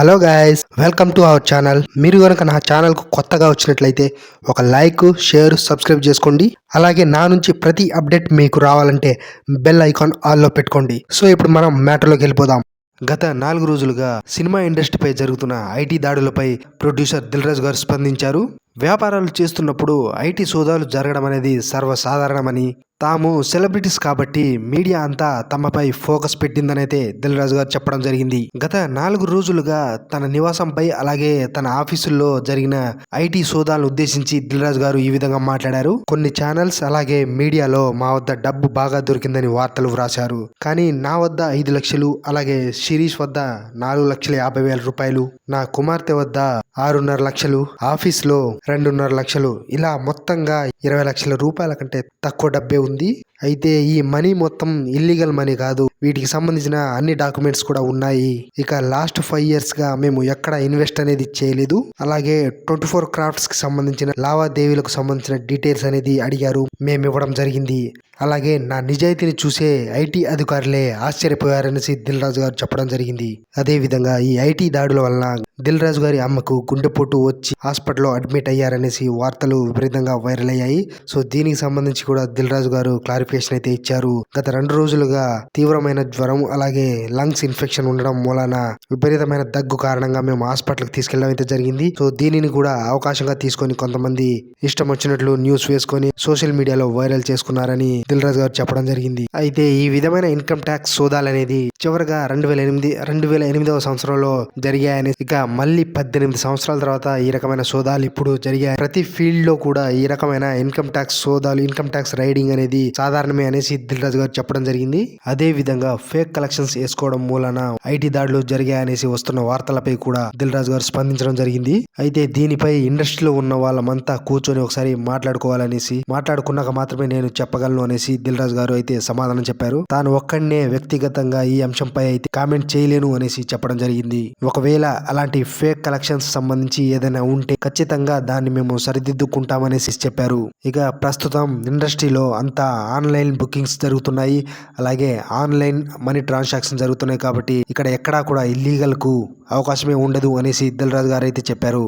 Hello guys, welcome to our channel. మీరు కనుక నా ఛానల్కు కొత్తగా వచ్చినట్లయితే ఒక లైక్, షేర్, సబ్స్క్రైబ్ చేసుకోండి. అలాగే నా నుంచి ప్రతి అప్డేట్ మీకు రావాలంటే బెల్ ఐకాన్ ఆల్లో పెట్టుకోండి. సో ఇప్పుడు మనం మ్యాటర్లోకి వెళ్ళిపోదాం. గత 4 రోజులుగా సినిమా ఇండస్ట్రీపై జరుగుతున్న ఐటీ దాడులపై ప్రొడ్యూసర్ దిల్ రాజు గారు స్పందించారు. వ్యాపారాలు చేస్తున్నప్పుడు ఐటీ సోదాలు జరగడం అనేది సర్వసాధారణమని, తాము సెలబ్రిటీస్ కాబట్టి మీడియా అంతా తమపై ఫోకస్ పెట్టిందనైతే దిల్ రాజు గారు చెప్పడం జరిగింది. గత 4 రోజులుగా తన నివాసంపై అలాగే తన ఆఫీసుల్లో జరిగిన ఐటీ సోదాలను ఉద్దేశించి దిల్ రాజు గారు ఈ విధంగా మాట్లాడారు. కొన్ని ఛానల్స్ అలాగే మీడియాలో మా వద్ద డబ్బు బాగా దొరికిందని వార్తలు వ్రాశారు. కానీ నా వద్ద 5 లక్షలు, అలాగే శిరీష్ వద్ద 4,50,000 రూపాయలు, నా కుమార్తె వద్ద 6.5 లక్షలు, ఆఫీస్లో 2.5 లక్షలు, ఇలా మొత్తంగా 20 లక్షల రూపాయల కంటే తక్కువ డబ్బే ఉంది. అయితే ఈ మనీ మొత్తం ఇల్లీగల్ మనీ కాదు, వీటికి సంబంధించిన అన్ని డాక్యుమెంట్స్ కూడా ఉన్నాయి. ఇక లాస్ట్ 5 years గా మేము ఎక్కడ ఇన్వెస్ట్ అనేది చేయలేదు. అలాగే 24 crafts కి సంబంధించిన లావాదేవీలకు సంబంధించిన డీటెయిల్స్ అనేది అడిగారు, మేము ఇవ్వడం జరిగింది. అలాగే నా నిజాయితీని చూసే ఐటీ అధికారులే ఆశ్చర్యపోయారనేసి దిల్ రాజు గారు చెప్పడం జరిగింది. అదే విధంగా ఈ ఐటీ దాడుల వలన దిల్ రాజు గారి అమ్మకు గుండెపోటు వచ్చి హాస్పిటల్లో అడ్మిట్ అయ్యారనేసి వార్తలు విపరీతంగా వైరల్ అయ్యాయి. సో దీనికి సంబంధించి కూడా దిల్ రాజు గారు క్లారిఫికేషన్ అయితే ఇచ్చారు. గత 2 రోజులుగా తీవ్రమైన జ్వరం అలాగే లంగ్స్ ఇన్ఫెక్షన్ ఉండడం మూలన విపరీతమైన దగ్గు కారణంగా మేము హాస్పిటల్కి తీసుకెళ్ళడం అయితే జరిగింది. సో దీనిని కూడా అవకాశంగా తీసుకొని కొంతమంది ఇష్టం వచ్చినట్లు న్యూస్ వేసుకొని సోషల్ మీడియాలో వైరల్ చేసుకున్నారని దిల్ రాజు గారు చెప్పడం జరిగింది. అయితే ఈ విధమైన ఇన్కమ్ ట్యాక్స్ సోదాలు అనేది చివరిగా 2008వ సంవత్సరంలో జరిగాయని, ఇక మళ్ళీ 18 సంవత్సరాల తర్వాత ఈ రకమైన సోదాలు ఇప్పుడు జరిగాయి. ప్రతి ఫీల్డ్ లో కూడా ఈ రకమైన ఇన్కమ్ ట్యాక్స్ సోదాలు, ఇన్కమ్ ట్యాక్స్ రైడింగ్ అనేది సాధారణమే అనేసి దిల్ రాజు గారు చెప్పడం జరిగింది. అదే విధంగా ఫేక్ కలెక్షన్స్ వేసుకోవడం మూలన ఐటీ దాడులు జరిగాయనేసి వస్తున్న వార్తలపై కూడా దిల్ రాజు గారు స్పందించడం జరిగింది. అయితే దీనిపై ఇండస్ట్రీలో ఉన్న వాళ్ళమంతా కూర్చొని ఒకసారి మాట్లాడుకోవాలనేసి, మాట్లాడుకున్నాక మాత్రమే నేను చెప్పగలను అనేసి దిల్ రాజు గారు అయితే సమాధానం చెప్పారు. తాను ఒక్కడనే వ్యక్తిగతంగా ఈ అంశంపై అయితే కామెంట్ చేయలేను అనేసి చెప్పడం జరిగింది. ఒకవేళ అలాంటి ఫేక్ కలెక్షన్స్ సంబంధించి ఏదైనా ఉంటే ఖచ్చితంగా దాన్ని మేము సరిదిద్దుకుంటామనేసి చెప్పారు. ఇక ప్రస్తుతం ఇండస్ట్రీలో అంతా ఆన్లైన్ బుకింగ్స్ జరుగుతున్నాయి, అలాగే ఆన్లైన్ మనీ ట్రాన్సాక్షన్ జరుగుతున్నాయి కాబట్టి ఇక్కడ ఎక్కడా కూడా ఇల్లీగల్ కు అవకాశమే ఉండదు అనేసి దిల్ రాజు గారు అయితే చెప్పారు.